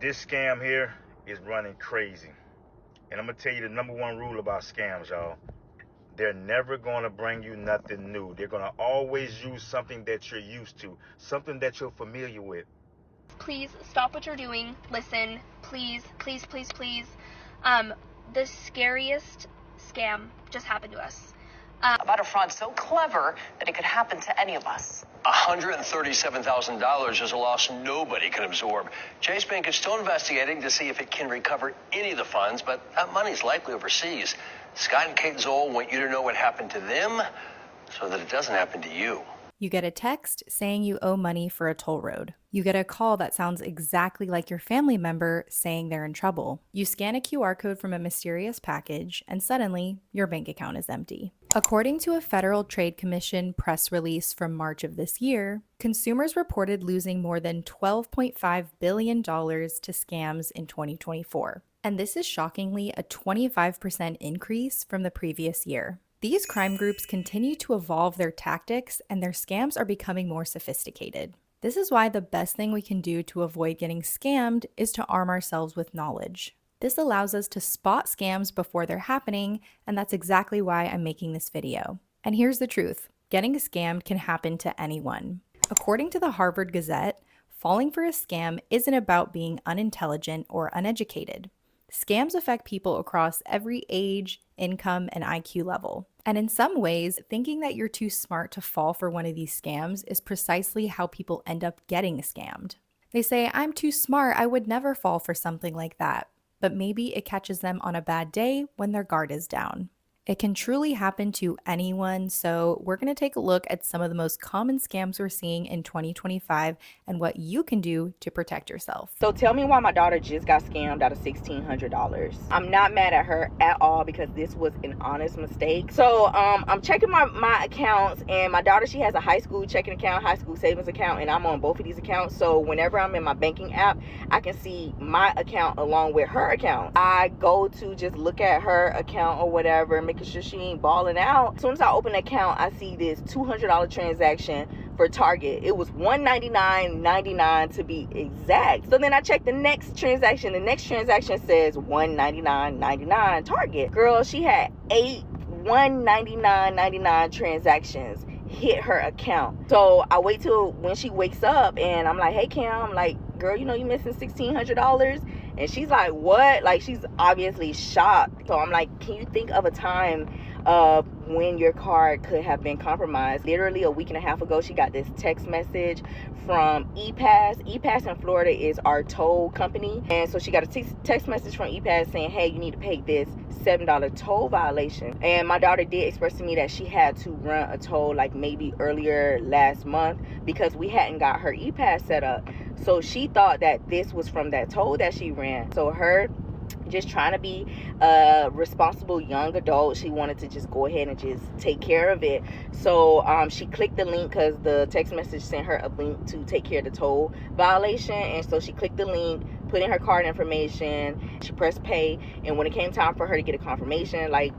This scam here is running crazy. And I'm going to tell you the number one rule about scams, y'all. They're never going to bring you nothing new. They're going to always use something that you're used to, something that you're familiar with. Please stop what you're doing. Listen, please, please, please, please. The scariest scam just happened to us. About a fraud so clever that it could happen to any of us. $137,000 is a loss nobody can absorb. Chase Bank is still investigating to see if it can recover any of the funds, but that money's likely overseas. Scott and Kate Zoll want you to know what happened to them so that it doesn't happen to you. You get a text saying you owe money for a toll road. You get a call that sounds exactly like your family member saying they're in trouble. You scan a QR code from a mysterious package, and suddenly, your bank account is empty. According to a Federal Trade Commission press release from March of this year, consumers reported losing more than $12.5 billion to scams in 2024. And this is shockingly a 25% increase from the previous year. These crime groups continue to evolve their tactics, and their scams are becoming more sophisticated. This is why the best thing we can do to avoid getting scammed is to arm ourselves with knowledge. This allows us to spot scams before they're happening, and that's exactly why I'm making this video. And here's the truth: getting scammed can happen to anyone. According to the Harvard Gazette, falling for a scam isn't about being unintelligent or uneducated. Scams affect people across every age, income, and IQ level. And in some ways, thinking that you're too smart to fall for one of these scams is precisely how people end up getting scammed. They say, "I'm too smart, I would never fall for something like that." But maybe it catches them on a bad day when their guard is down. It can truly happen to anyone, so we're going to take a look at some of the most common scams we're seeing in 2025 and what you can do to protect yourself. So tell me why my daughter just got scammed out of $1,600. I'm not mad at her at all because this was an honest mistake. So I'm checking my accounts, and my daughter, she has a high school checking account, high school savings account, and I'm on both of these accounts. So whenever I'm in my banking app, I can see my account along with her account. I go to just look at her account or whatever, making sure she ain't balling out. As soon as I open the account, I see this $200 transaction for Target. It was $199.99 to be exact. So then I check the next transaction. The next transaction says $199.99 Target. Girl, she had 8 $199.99 transactions hit her account. So I wait till when she wakes up, and I'm like, "Hey Cam," like, "Girl, you know you missing $1,600?" And she's like, "What?" Like, she's obviously shocked. So I'm like, "Can you think of a time when your card could have been compromised?" Literally a week and a half ago, she got this text message from ePass. ePass in Florida is our toll company, and so she got a text message from ePass saying, "Hey, you need to pay this $7 toll violation." And my daughter did express to me that she had to run a toll like maybe earlier last month because we hadn't got her ePass set up. So she thought that this was from that toll that she ran. So her just trying to be a responsible young adult, she wanted to just go ahead and just take care of it. So she clicked the link because the text message sent her a link to take care of the toll violation. And so she clicked the link, put in her card information, she pressed pay, and when it came time for her to get a confirmation, like,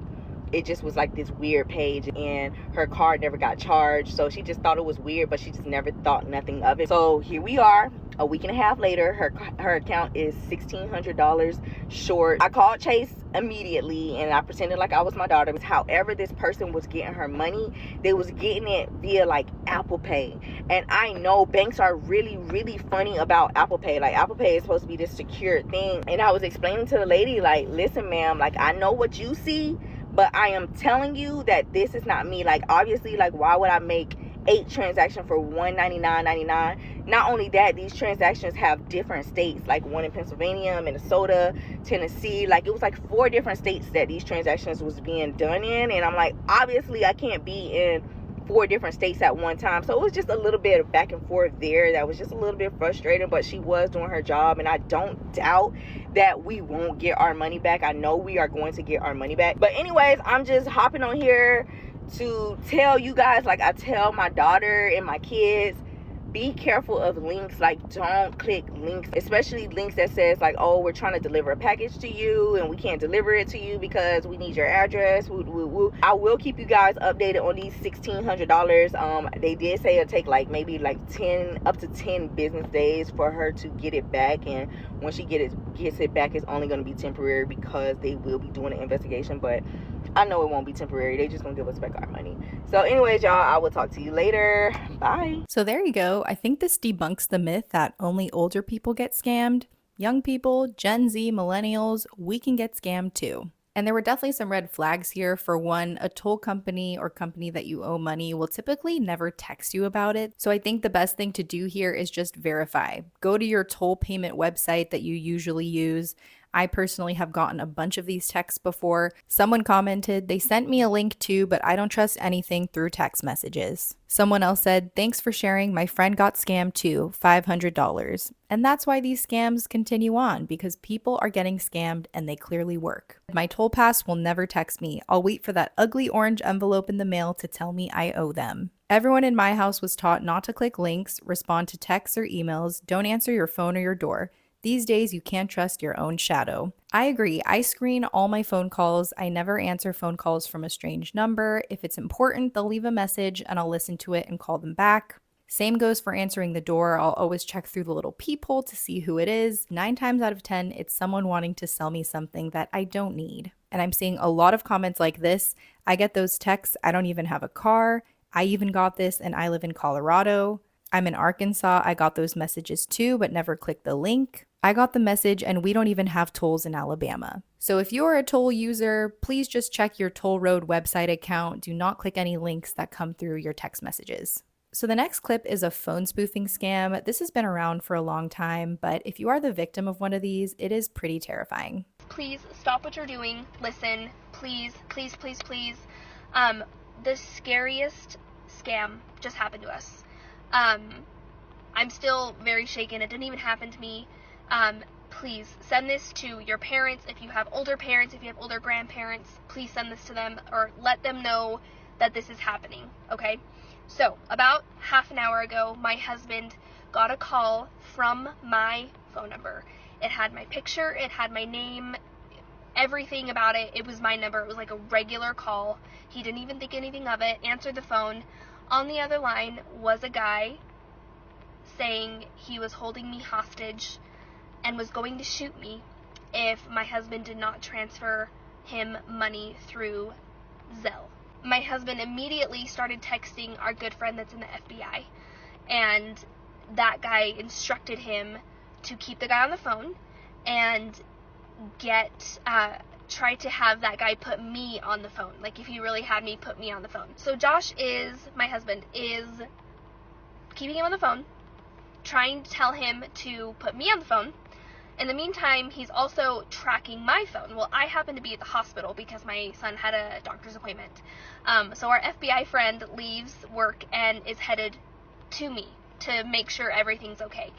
it just was like this weird page, and her card never got charged. So she just thought it was weird, but she just never thought nothing of it. So here we are, a week and a half later. Her account is $1,600 short. I called Chase immediately, and I pretended like I was my daughter. However this person was getting her money, they was getting it via like Apple Pay. And I know banks are really, really funny about Apple Pay. Like, Apple Pay is supposed to be this secure thing. And I was explaining to the lady, like, "Listen, ma'am, like, I know what you see, but I am telling you that this is not me." Like, obviously, like, why would I make 8 transactions for $199.99? Not only that, these transactions have different states, like one in Pennsylvania, Minnesota, Tennessee. Like, it was like 4 different states that these transactions was being done in. And I'm like, obviously I can't be in 4 different states at one time. So it was just a little bit of back and forth there that was just a little bit frustrating, but she was doing her job, and I don't doubt that we won't get our money back. I know we are going to get our money back. But anyways, I'm just hopping on here to tell you guys, like I tell my daughter and my kids, be careful of links. Like, don't click links, especially links that says like, oh, we're trying to deliver a package to you and we can't deliver it to you because we need your address. I will keep you guys updated on these $1,600. They did say it'll take like maybe like 10 up to 10 business days for her to get it back, and when she gets it back, it's only going to be temporary because they will be doing an investigation. But I know it won't be temporary. They just gonna give us back our money. So anyways, y'all, I will talk to you later. Bye. So there you go. I think this debunks the myth that only older people get scammed. Young people, Gen Z, millennials, we can get scammed too. And there were definitely some red flags here. For one, a toll company or company that you owe money will typically never text you about it. So I think the best thing to do here is just verify. Go to your toll payment website that you usually use. I personally have gotten a bunch of these texts before. Someone commented, they sent me a link too, but I don't trust anything through text messages. Someone else said, thanks for sharing. My friend got scammed too, $500. And that's why these scams continue on, because people are getting scammed and they clearly work. My toll pass will never text me. I'll wait for that ugly orange envelope in the mail to tell me I owe them. Everyone in my house was taught not to click links, respond to texts or emails, don't answer your phone or your door. These days, you can't trust your own shadow. I agree. I screen all my phone calls. I never answer phone calls from a strange number. If it's important, they'll leave a message and I'll listen to it and call them back. Same goes for answering the door. I'll always check through the little peephole to see who it is. 9 times out of 10, it's someone wanting to sell me something that I don't need. And I'm seeing a lot of comments like this. I get those texts. I don't even have a car. I even got this and I live in Colorado. I'm in Arkansas. I got those messages too, but never clicked the link. I got the message and we don't even have tolls in Alabama. So if you're a toll user, please just check your toll road website account. Do not click any links that come through your text messages. So the next clip is a phone spoofing scam. This has been around for a long time, but if you are the victim of one of these, it is pretty terrifying. Please stop what you're doing. Listen, please, please, please, please. The scariest scam just happened to us. I'm still very shaken. It didn't even happen to me. Please send this to your parents. If you have older parents, if you have older grandparents, please send this to them or let them know that this is happening, okay? So, about half an hour ago, my husband got a call from my phone number. It had my picture, it had my name, everything about it. It was my number. It was like a regular call. He didn't even think anything of it, answered the phone. On the other line was a guy saying he was holding me hostage and was going to shoot me if my husband did not transfer him money through Zelle. My husband immediately started texting our good friend that's in the FBI, and that guy instructed him to keep the guy on the phone and try to have that guy put me on the phone. Like, if he really had me, put me on the phone. So Josh my husband is keeping him on the phone, trying to tell him to put me on the phone. In the meantime, he's also tracking my phone. Well, I happen to be at the hospital because my son had a doctor's appointment. So our FBI friend leaves work and is headed to me to make sure everything's okay.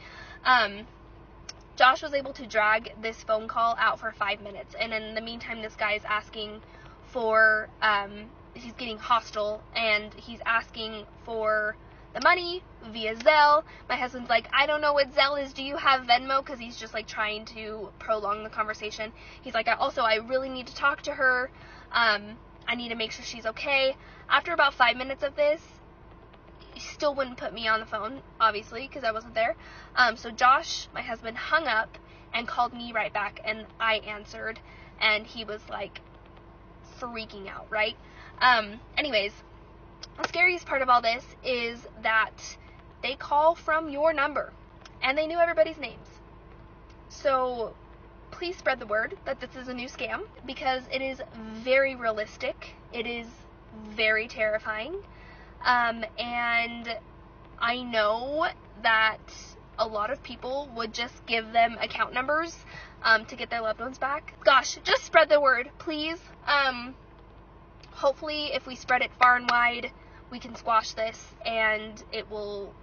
Josh was able to drag this phone call out for 5 minutes, and in the meantime, this guy's asking for, he's getting hostile, and he's asking for the money via Zelle. My husband's like, I don't know what Zelle is. Do you have Venmo? Because he's just like trying to prolong the conversation. He's like, I really need to talk to her. I need to make sure she's okay. After about 5 minutes of this, he still wouldn't put me on the phone, obviously, because I wasn't there. So Josh, my husband, hung up and called me right back, and I answered, and he was like freaking out, right? Anyways, the scariest part of all this is that they call from your number, and they knew everybody's names. So please spread the word that this is a new scam, because it is very realistic. It is very terrifying. And I know that a lot of people would just give them account numbers to get their loved ones back. Gosh, just spread the word, please. Hopefully, if we spread it far and wide, we can squash this, and it will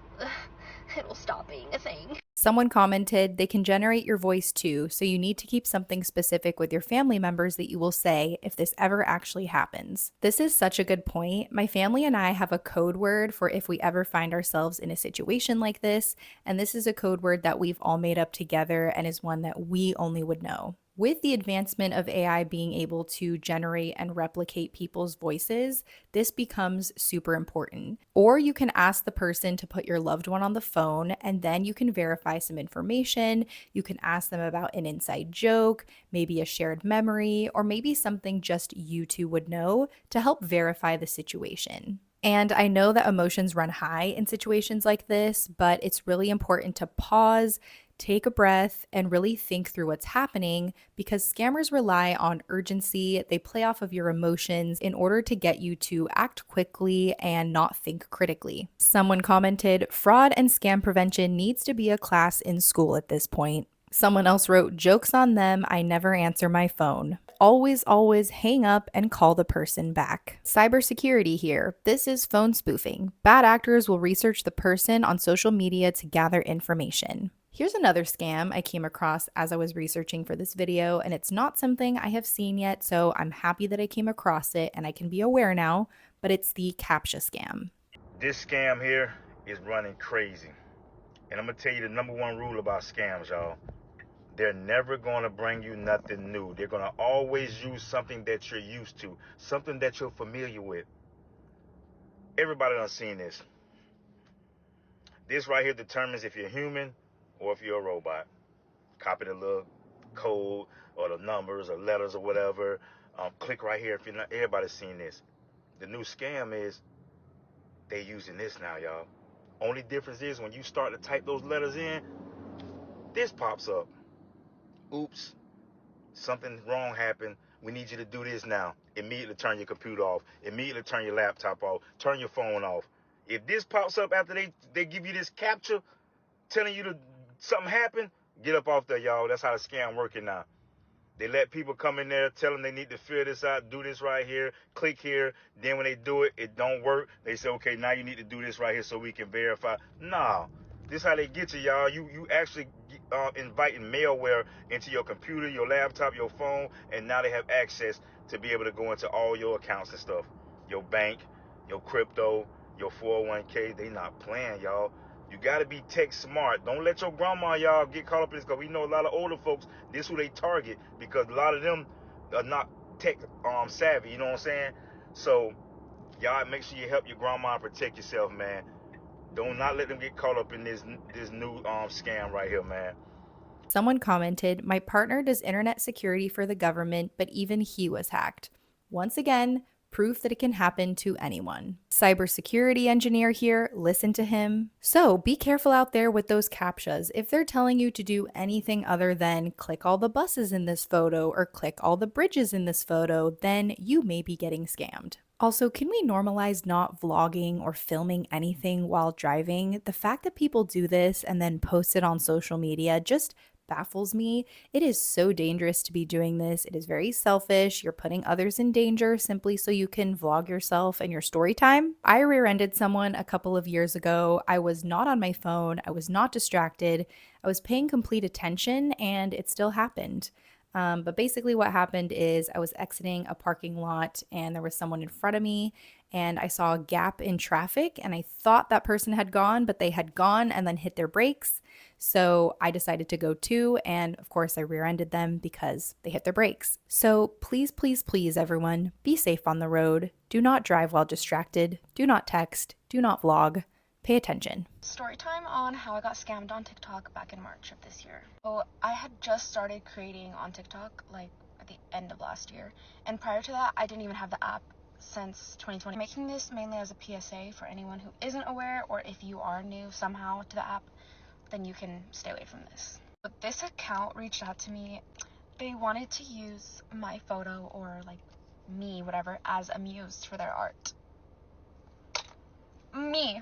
stop being a thing. Someone commented, they can generate your voice too, so you need to keep something specific with your family members that you will say if this ever actually happens. This is such a good point. My family and I have a code word for if we ever find ourselves in a situation like this, and this is a code word that we've all made up together and is one that we only would know. With the advancement of AI being able to generate and replicate people's voices, this becomes super important. Or you can ask the person to put your loved one on the phone, and then you can verify some information. You can ask them about an inside joke, maybe a shared memory, or maybe something just you two would know to help verify the situation. And I know that emotions run high in situations like this, but it's really important to pause, take a breath, and really think through what's happening because scammers rely on urgency. They play off of your emotions in order to get you to act quickly and not think critically. Someone commented, fraud and scam prevention needs to be a class in school at this point. Someone else wrote, joke's on them, I never answer my phone. Always hang up and call the person back. Cybersecurity here. This is phone spoofing. Bad actors will research the person on social media to gather information. Here's another scam I came across as I was researching for this video, and it's not something I have seen yet, so I'm happy that I came across it and I can be aware now, but it's the captcha scam. This scam here is running crazy. And I'm going to tell you the number one rule about scams, y'all. They're never going to bring you nothing new. They're going to always use something that you're used to, something that you're familiar with. Everybody done seen this. This right here determines if you're human or if you're a robot. Copy the little code or the numbers or letters or whatever. Click right here if you're not. Everybody's seen this. The new scam is they using this now, y'all. Only difference is when you start to type those letters in, this pops up. Oops, something wrong happened. We need you to do this now. Immediately turn your computer off. Immediately turn your laptop off. Turn your phone off. If this pops up after they give you this captcha telling you something happened, get up off there, y'all. That's how the scam working now. They let people come in there, tell them they need to fill this out, do this right here, click here. Then when they do it, it don't work. They say, okay, now you need to do this right here so we can verify. Nah, this how they get you, y'all. You actually inviting malware into your computer, your laptop, your phone, and now they have access to be able to go into all your accounts and stuff. Your bank, your crypto, your 401k. They not playing, y'all. You got to be tech smart. Don't let your grandma, y'all, get caught up in this, because we know a lot of older folks, this who they target, because a lot of them are not tech savvy, you know what I'm saying? So, y'all make sure you help your grandma and protect yourself, man. Don't not let them get caught up in this new scam right here, man. Someone commented, my partner does internet security for the government, but even he was hacked. Once again, proof that it can happen to anyone. Cybersecurity engineer here, listen to him. So be careful out there with those captchas. If they're telling you to do anything other than click all the buses in this photo or click all the bridges in this photo, then you may be getting scammed. Also, can we normalize not vlogging or filming anything while driving? The fact that people do this and then post it on social media just baffles me. It is so dangerous to be doing this. It is very selfish. You're putting others in danger simply so you can vlog yourself and your story time. I rear-ended someone a couple of years ago. I was not on my phone. I was not distracted. I was paying complete attention and it still happened. But basically what happened is I was exiting a parking lot and there was someone in front of me and I saw a gap in traffic and I thought that person had gone, but they had gone and then hit their brakes. So I decided to go too, and of course I rear-ended them because they hit their brakes. So please, everyone, be safe on the road. Do not drive while distracted. Do not text. Do not vlog. Pay attention. Story time on how I got scammed on TikTok back in March of this year. So I had just started creating on TikTok like at the end of last year, and prior to that I didn't even have the app since 2020. I'm making this mainly as a PSA for anyone who isn't aware, or if you are new somehow to the app, then you can stay away from this. But this account reached out to me. They wanted to use my photo or like me, whatever, as a muse for their art. Me.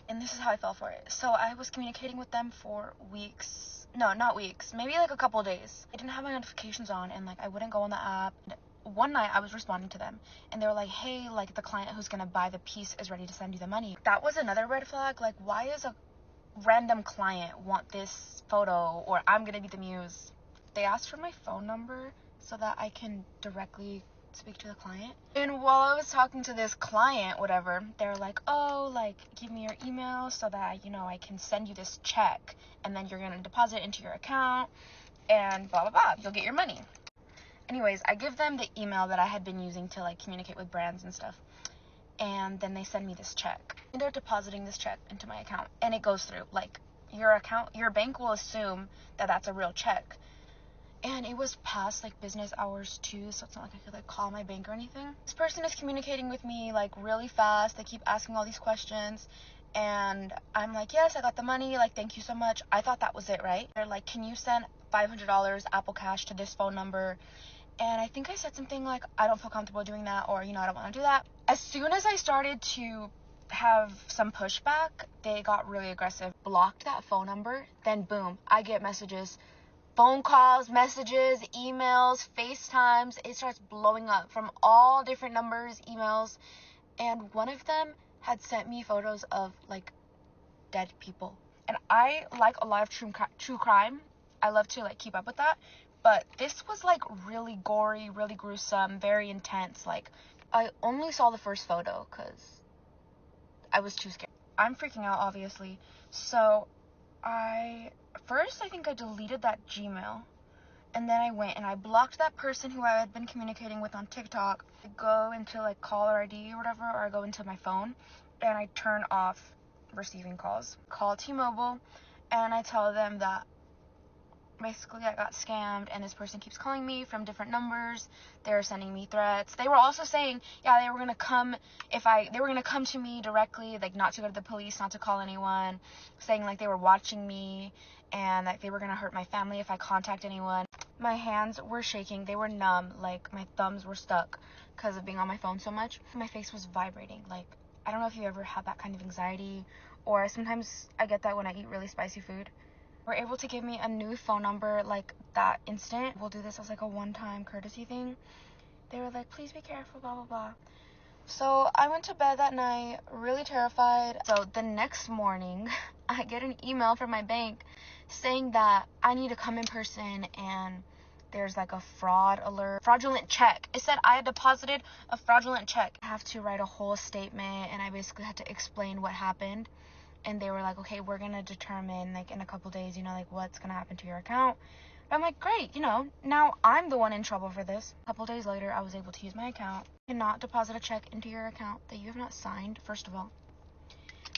And this is how I fell for it. So I was communicating with them for weeks. No, not weeks. Maybe like a couple days. I didn't have my notifications on and like I wouldn't go on the app. One night I was responding to them and they were like, hey, like the client who's gonna buy the piece is ready to send you the money. That was another red flag. Like, why is a random client want this photo, or I'm gonna be the muse. They asked for my phone number so that I can directly speak to the client. And while I was talking to this client, whatever, they're like, oh, like, give me your email so that, you know, I can send you this check, and then you're gonna deposit it into your account, and blah, blah, blah, you'll get your money. Anyways, I give them the email that I had been using to, like, communicate with brands and stuff. And then they send me this check. And they're depositing this check into my account, and it goes through. Like, your bank will assume that that's a real check. And it was past, like, business hours too, so it's not like I could, like, call my bank or anything. This person is communicating with me, like, really fast. They keep asking all these questions, and I'm like, yes, I got the money, like, thank you so much. I thought that was it, right? They're like, can you send $500 Apple Cash to this phone number? And I think I said something like, I don't feel comfortable doing that, or, you know, I don't want to do that. As soon as I started to have some pushback, they got really aggressive. Blocked that phone number, then boom, I get messages, phone calls, messages, emails, FaceTimes. It starts blowing up from all different numbers, emails. And one of them had sent me photos of, like, dead people. And I like a lot of true crime. I love to, like, keep up with that. But this was, like, really gory, really gruesome, very intense. Like, I only saw the first photo because I was too scared. I'm freaking out, obviously. So I think I deleted that Gmail. And then I went and I blocked that person who I had been communicating with on TikTok. I go into, like, caller ID or whatever, or I go into my phone and I turn off receiving calls. Call T-Mobile and I tell them that basically I got scammed and this person keeps calling me from different numbers. They're sending me threats. They were also saying, yeah, they were gonna come to me directly, like, not to go to the police, not to call anyone, saying, like, they were watching me and that they were gonna hurt my family if I contact anyone. My hands were shaking, they were numb, like, my thumbs were stuck because of being on my phone so much. My face was vibrating. Like, I don't know if you ever had that kind of anxiety, or sometimes I get that when I eat really spicy food. Were able to give me a new phone number, like, that instant. We'll do this as, like, a one-time courtesy thing. They were like, please be careful, blah, blah, blah. So I went to bed that night really terrified. So the next morning, I get an email from my bank saying that I need to come in person and there's, like, a fraudulent check. It said I had deposited a fraudulent check. I have to write a whole statement, and I basically had to explain what happened. And they were like, okay, we're going to determine, like, in a couple days, you know, like, what's going to happen to your account. But I'm like, great, you know, now I'm the one in trouble for this. A couple days later, I was able to use my account. You cannot deposit a check into your account that you have not signed, first of all.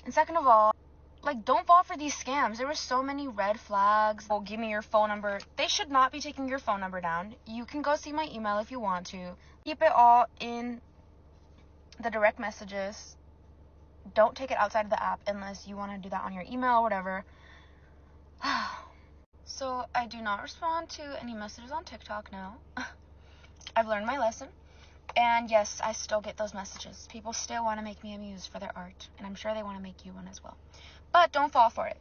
And second of all, like, don't fall for these scams. There were so many red flags. Oh, give me your phone number. They should not be taking your phone number down. You can go see my email if you want to. Keep it all in the direct messages. Don't take it outside of the app unless you want to do that on your email or whatever. So I do not respond to any messages on TikTok now. I've learned my lesson. And yes, I still get those messages. People still want to make me a muse for their art. And I'm sure they want to make you one as well. But don't fall for it.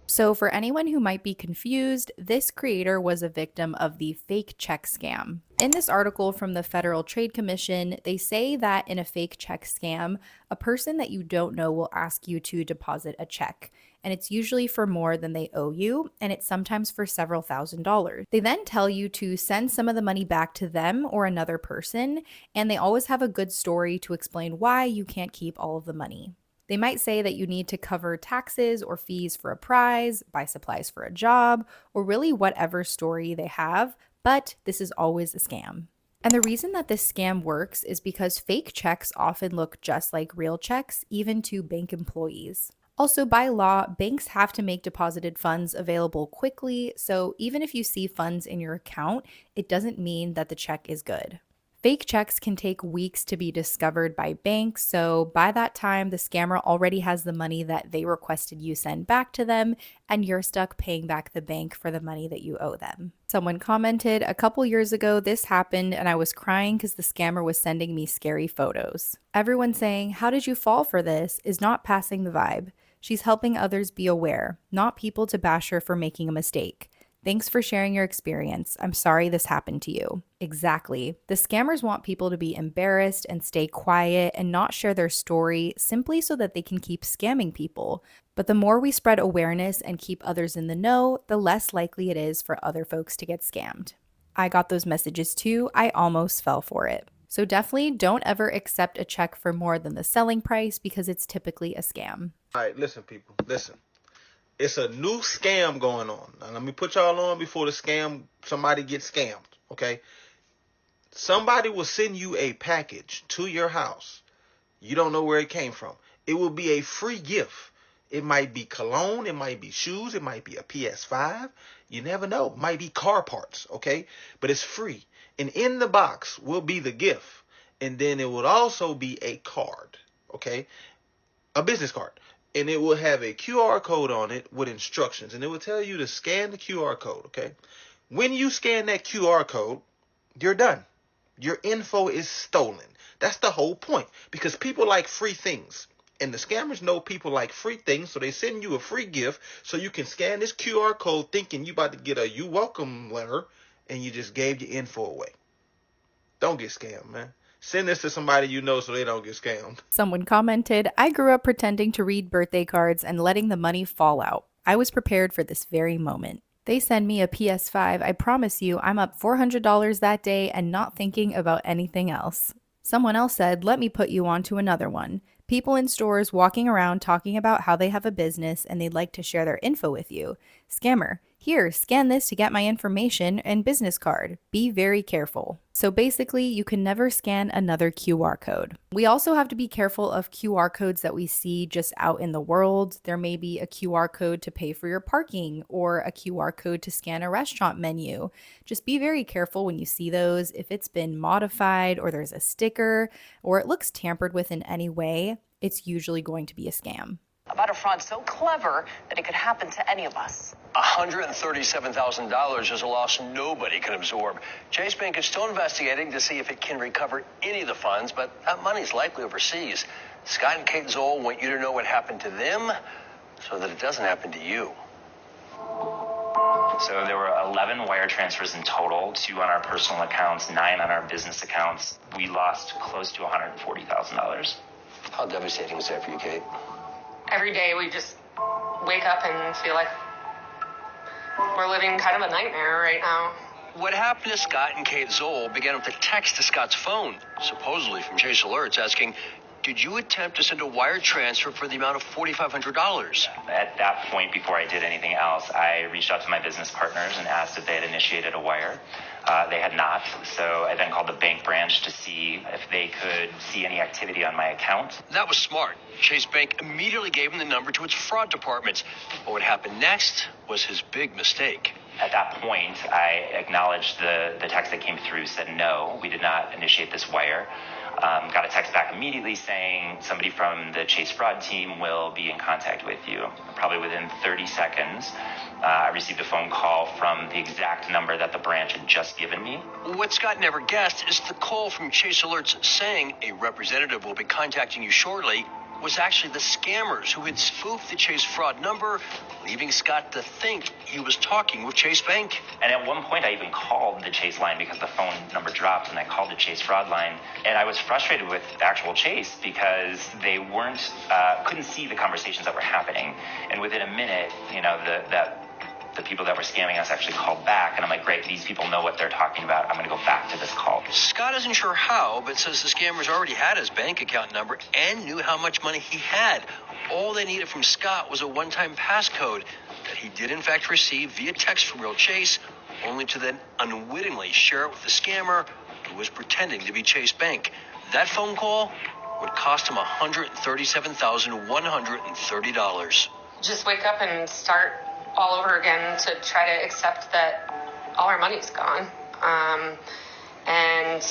So, for anyone who might be confused, this creator was a victim of the fake check scam. In this article from the Federal Trade Commission, they say that in a fake check scam, a person that you don't know will ask you to deposit a check. And it's usually for more than they owe you, and it's sometimes for several $1,000s. They then tell you to send some of the money back to them or another person, and they always have a good story to explain why you can't keep all of the money. They might say that you need to cover taxes or fees for a prize, buy supplies for a job, or really whatever story they have, but this is always a scam. And the reason that this scam works is because fake checks often look just like real checks, even to bank employees. Also, by law, banks have to make deposited funds available quickly, so even if you see funds in your account, it doesn't mean that the check is good. Fake checks can take weeks to be discovered by banks, so by that time, the scammer already has the money that they requested you send back to them, and you're stuck paying back the bank for the money that you owe them. Someone commented, a couple years ago, this happened and I was crying because the scammer was sending me scary photos. Everyone saying, how did you fall for this, is not passing the vibe. She's helping others be aware, not people to bash her for making a mistake. Thanks for sharing your experience. I'm sorry this happened to you. Exactly. The scammers want people to be embarrassed and stay quiet and not share their story simply so that they can keep scamming people. But the more we spread awareness and keep others in the know, the less likely it is for other folks to get scammed. I got those messages too. I almost fell for it. So definitely don't ever accept a check for more than the selling price because it's typically a scam. All right, listen, people, listen. It's a new scam going on. Now, let me put y'all on before somebody gets scammed, okay? Somebody will send you a package to your house. You don't know where it came from. It will be a free gift. It might be cologne, it might be shoes, it might be a PS5. You never know. It might be car parts, okay? But it's free. And in the box will be the gift. And then it will also be a card, okay? A business card. And it will have a QR code on it with instructions. And it will tell you to scan the QR code, okay? When you scan that QR code, you're done. Your info is stolen. That's the whole point. Because people like free things. And the scammers know people like free things. So they send you a free gift so you can scan this QR code thinking you about to get a you welcome letter. And you just gave your info away. Don't get scammed, man. Send this to somebody you know so they don't get scammed. Someone commented, I grew up pretending to read birthday cards and letting the money fall out. I was prepared for this very moment. They send me a PS5. I promise you, I'm up $400 that day and not thinking about anything else. Someone else said, let me put you on to another one. People in stores walking around talking about how they have a business and they'd like to share their info with you. Scammer, here, scan this to get my information and business card. Be very careful. So basically, you can never scan another QR code. We also have to be careful of QR codes that we see just out in the world. There may be a QR code to pay for your parking or a QR code to scan a restaurant menu. Just be very careful when you see those. If it's been modified or there's a sticker or it looks tampered with in any way, it's usually going to be a scam. About a fraud so clever that it could happen to any of us. $137,000 is a loss nobody can absorb. Chase Bank is still investigating to see if it can recover any of the funds, but that money's likely overseas. Scott and Kate Zoll want you to know what happened to them so that it doesn't happen to you. So there were 11 wire transfers in total, 2 on our personal accounts, 9 on our business accounts. We lost close to $140,000. How devastating was that for you, Kate? Every day we just wake up and feel like we're living kind of a nightmare right now. What happened to Scott and Kate Zoll began with a text to Scott's phone, supposedly from Chase Alerts, asking, did you attempt to send a wire transfer for the amount of $4,500? At that point, before I did anything else, I reached out to my business partners and asked if they had initiated a wire. They had not, so I then called the bank branch to see if they could see any activity on my account. That was smart. Chase Bank immediately gave him the number to its fraud department. But what happened next was his big mistake. At that point, I acknowledged the text that came through, said no, we did not initiate this wire. Got a text back immediately saying somebody from the Chase fraud team will be in contact with you. Probably within 30 seconds, I received a phone call from the exact number that the branch had just given me. What Scott never guessed is the call from Chase Alerts saying a representative will be contacting you shortly was actually the scammers who had spoofed the Chase fraud number, leaving Scott to think he was talking with Chase Bank. And at one point, I even called the Chase line because the phone number dropped, and I called the Chase fraud line. And I was frustrated with the actual Chase because they couldn't see the conversations that were happening. And within a minute, the people that were scamming us actually called back, and I'm like, great, these people know what they're talking about. I'm going to go back to this call. Scott isn't sure how, but says the scammers already had his bank account number and knew how much money he had. All they needed from Scott was a one-time passcode that he did in fact receive via text from real Chase, only to then unwittingly share it with the scammer who was pretending to be Chase Bank. That phone call would cost him $137,130. Just wake up and start all over again to try to accept that all our money's gone. And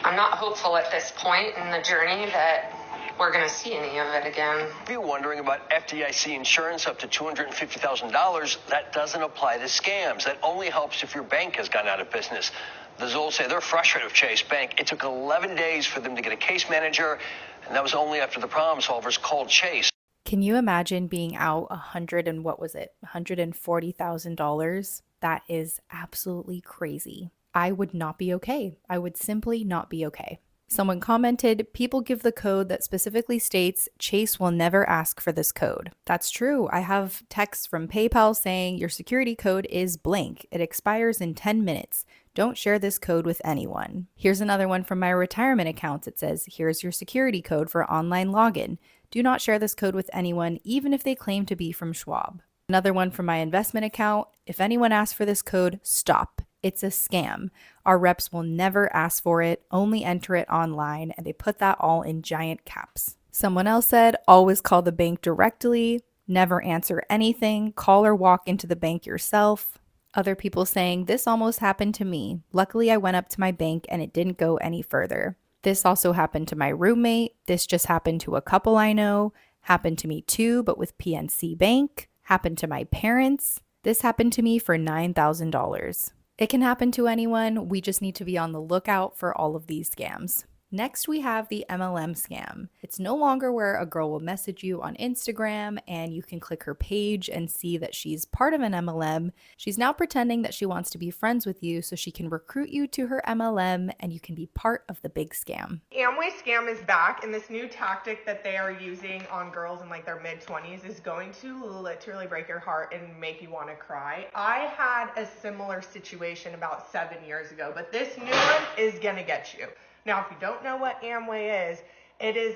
I'm not hopeful at this point in the journey that we're going to see any of it again. If you're wondering about FDIC insurance up to $250,000, that doesn't apply to scams. That only helps if your bank has gone out of business. The Zolls say they're frustrated with Chase Bank. It took 11 days for them to get a case manager, and that was only after the problem solvers called Chase. Can you imagine being out $140,000? That is absolutely crazy. I would not be okay. I would simply not be okay. Someone commented, people give the code that specifically states Chase will never ask for this code. That's true. I have texts from PayPal saying your security code is blank. It expires in 10 minutes. Don't share this code with anyone. Here's another one from my retirement accounts. It says, here's your security code for online login. Do not share this code with anyone, even if they claim to be from Schwab. Another one from my investment account. If anyone asks for this code, stop. It's a scam. Our reps will never ask for it, only enter it online, and they put that all in giant caps. Someone else said, always call the bank directly, never answer anything, call or walk into the bank yourself. Other people saying, this almost happened to me. Luckily, I went up to my bank and it didn't go any further. This also happened to my roommate. This just happened to a couple I know. Happened to me too, but with PNC Bank. Happened to my parents. This happened to me for $9,000. It can happen to anyone. We just need to be on the lookout for all of these scams. Next, we have the MLM scam. It's no longer where a girl will message you on Instagram and you can click her page and see that she's part of an MLM. She's now pretending that she wants to be friends with you so she can recruit you to her MLM and you can be part of the big scam. Amway scam is back, and this new tactic that they are using on girls in like their mid-20s is going to literally break your heart and make you want to cry. I had a similar situation about 7 years ago, but this new one is going to get you. Now, if you don't know what Amway is, it is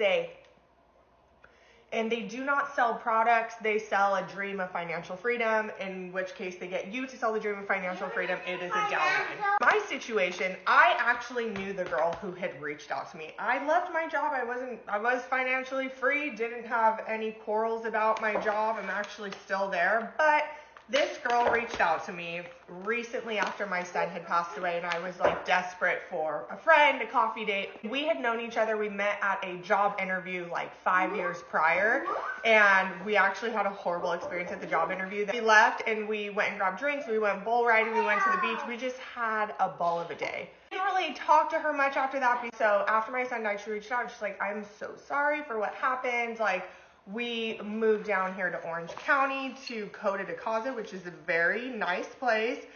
and they do not sell products, they sell a dream of financial freedom, in which case they get you to sell the dream of financial freedom. It is a downline. My situation, I actually knew the girl who had reached out to me. I left my job, I was financially free, didn't have any quarrels about my job, I'm actually still there, but this girl reached out to me recently after my son had passed away, and I was like desperate for a friend, a coffee date. We had known each other. We met at a job interview like 5 years prior, and we actually had a horrible experience at the job interview. We left and we went and grabbed drinks. We went bull riding. We went to the beach. We just had a ball of a day. Didn't really talk to her much after that. So after my son died, she reached out and she's like, I'm so sorry for what happened. Like, we moved down here to Orange County to Coda de Casa, which is a very nice place.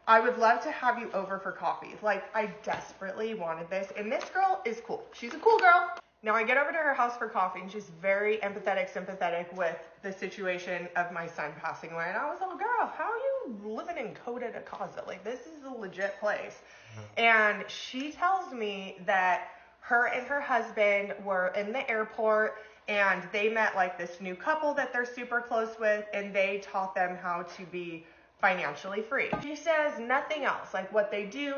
I would love to have you over for coffee. Like, I desperately wanted this. And this girl is cool. She's a cool girl. Now, I get over to her house for coffee, and she's very empathetic, sympathetic with the situation of my son passing away. And I was like, girl, how are you living in Coda de Casa? Like, this is a legit place. And she tells me that her and her husband were in the airport, and they met like this new couple that they're super close with, and they taught them how to be financially free. She says nothing else, like what they do,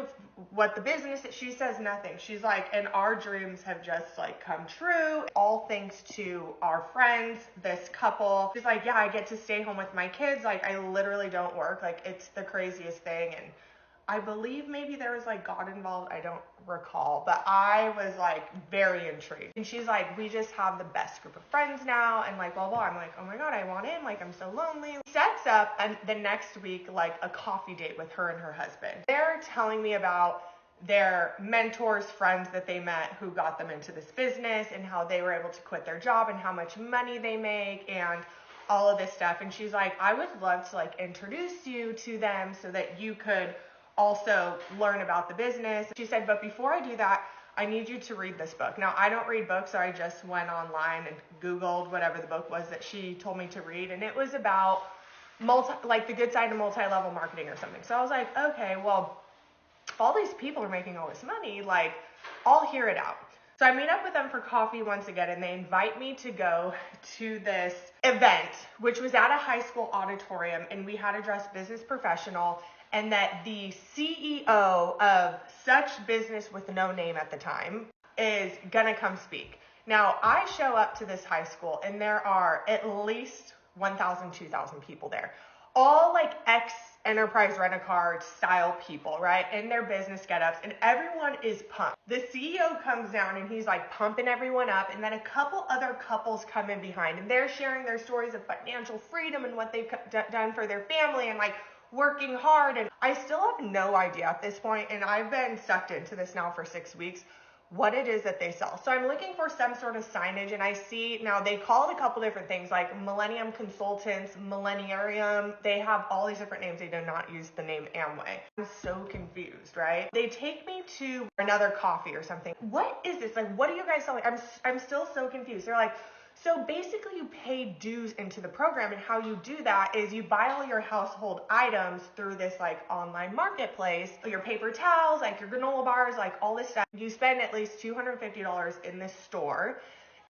what the business, she says nothing. She's like, and our dreams have just like come true, all thanks to our friends, this couple. She's like, yeah, I get to stay home with my kids. Like, I literally don't work. Like, it's the craziest thing. And I believe maybe there was like God involved. I don't recall, but I was like very intrigued. And she's like, we just have the best group of friends now, and like blah blah. I'm like, oh my God, I want in. Like, I'm so lonely. Sets up the next week like a coffee date with her and her husband. They're telling me about their mentors, friends that they met who got them into this business, and how they were able to quit their job and how much money they make and all of this stuff. And she's like, I would love to like introduce you to them so that you could also learn about the business. She said, but before I do that, I need you to read this book. Now, I don't read books, so I just went online and Googled whatever the book was that she told me to read, and it was about like the good side of multi-level marketing or something. So I was like, okay, well, all these people are making all this money, like, I'll hear it out. So I meet up with them for coffee once again, and they invite me to go to this event, which was at a high school auditorium, and we had to dress business professional, and that the CEO of such business with no name at the time is gonna come speak. Now, I show up to this high school, and there are at least 1,000, 2,000 people there. All like ex-Enterprise Rent-A-Car style people, right? In their business get-ups, and everyone is pumped. The CEO comes down, and he's like pumping everyone up, and then a couple other couples come in behind, and they're sharing their stories of financial freedom and what they've done for their family, and like working hard. And I still have no idea at this point, and I've been sucked into this now for 6 weeks, what it is that they sell. So I'm looking for some sort of signage, and I see now they call it a couple different things like Millennium Consultants, Millenarium. They have all these different names. They do not use the name Amway. I'm so confused, right? They take me to another coffee or something. What is this? Like, what are you guys selling? I'm still so confused. They're like, so basically you pay dues into the program, and how you do that is you buy all your household items through this like online marketplace, your paper towels, like your granola bars, like all this stuff. You spend at least $250 in this store.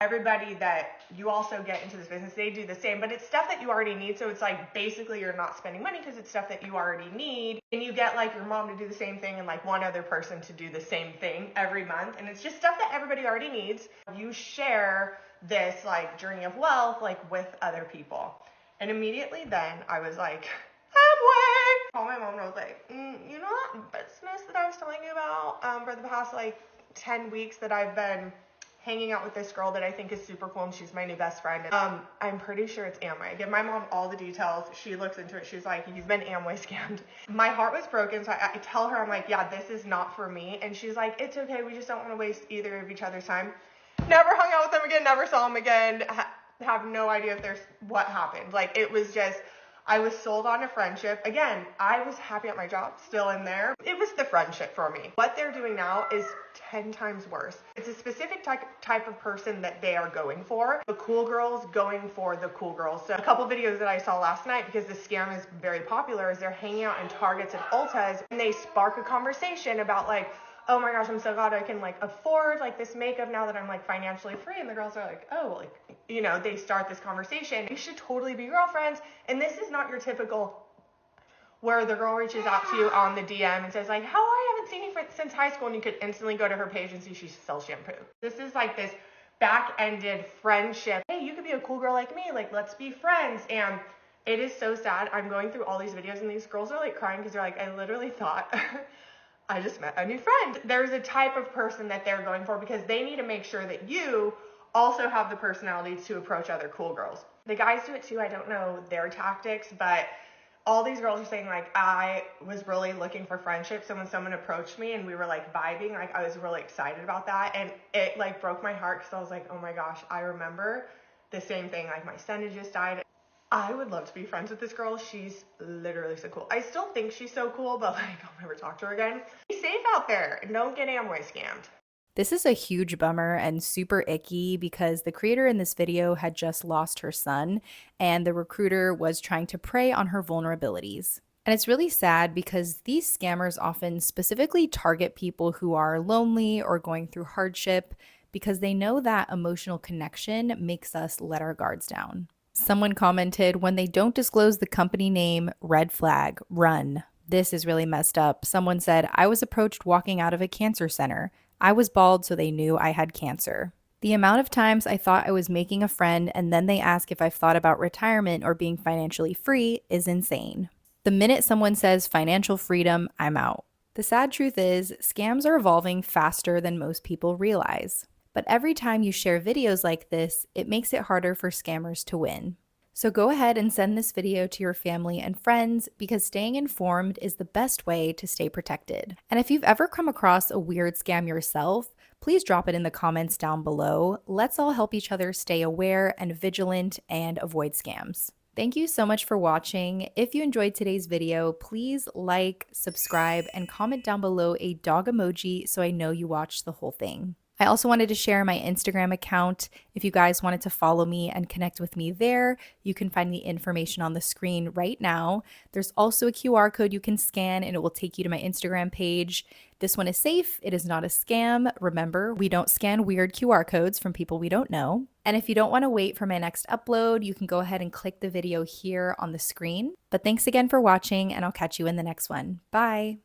Everybody that you also get into this business, they do the same, but it's stuff that you already need. So it's like basically you're not spending money because it's stuff that you already need. And you get like your mom to do the same thing and like one other person to do the same thing every month. And it's just stuff that everybody already needs. You share this like journey of wealth like with other people. And immediately then I was like, Amway! I called my mom and I was like, you know that business that I was telling you about for the past like 10 weeks that I've been hanging out with this girl that I think is super cool and she's my new best friend. I'm pretty sure it's Amway. I give my mom all the details. She looks into it. She's like, you've been Amway scammed. My heart was broken, so I tell her, I'm like, yeah, this is not for me. And she's like, it's okay. We just don't want to waste either of each other's time. Never hung out with them again, never saw them again, have no idea if there's what happened. Like, it was just, I was sold on a friendship. Again, I was happy at my job, still in there. It was the friendship for me. What they're doing now is 10 times worse. It's a specific type of person that they are going for. The cool girls going for the cool girls. So a couple videos that I saw last night, because the scam is very popular, is they're hanging out in Targets and Ultas, and they spark a conversation about like, oh my gosh, I'm so glad I can like afford like this makeup now that I'm like financially free. And the girls are like, oh, like, you know, they start this conversation. You should totally be girlfriends. And this is not your typical where the girl reaches out to you on the DM and says like, how, I haven't seen you since high school. And you could instantly go to her page and see she sells shampoo. This is like this back-ended friendship. Hey, you could be a cool girl like me. Like, let's be friends. And it is so sad. I'm going through all these videos and these girls are like crying because they're like, I literally thought I just met a new friend. There's a type of person that they're going for because they need to make sure that you also have the personality to approach other cool girls. The guys do it too. I don't know their tactics, but all these girls are saying like, I was really looking for friendship. So when someone approached me and we were like vibing, like I was really excited about that. And it like broke my heart because I was like, oh my gosh, I remember the same thing. Like my son had just died. I would love to be friends with this girl. She's literally so cool. I still think she's so cool, but like I'll never talk to her again. Be safe out there and don't get Amway scammed. This is a huge bummer and super icky because the creator in this video had just lost her son and the recruiter was trying to prey on her vulnerabilities. And it's really sad because these scammers often specifically target people who are lonely or going through hardship because they know that emotional connection makes us let our guards down. Someone commented, when they don't disclose the company name, red flag, run. This is really messed up. Someone said, I was approached walking out of a cancer center. I was bald, so they knew I had cancer. The amount of times I thought I was making a friend and then they ask if I've thought about retirement or being financially free is insane. The minute someone says financial freedom, I'm out. The sad truth is, scams are evolving faster than most people realize. But every time you share videos like this, it makes it harder for scammers to win. So go ahead and send this video to your family and friends because staying informed is the best way to stay protected. And if you've ever come across a weird scam yourself, please drop it in the comments down below. Let's all help each other stay aware and vigilant and avoid scams. Thank you so much for watching. If you enjoyed today's video, please like, subscribe, and comment down below a dog emoji so I know you watched the whole thing. I also wanted to share my Instagram account. If you guys wanted to follow me and connect with me there, you can find the information on the screen right now. There's also a QR code you can scan and it will take you to my Instagram page. This one is safe. It is not a scam. Remember, we don't scan weird QR codes from people we don't know. And if you don't want to wait for my next upload, you can go ahead and click the video here on the screen. But thanks again for watching and I'll catch you in the next one. Bye.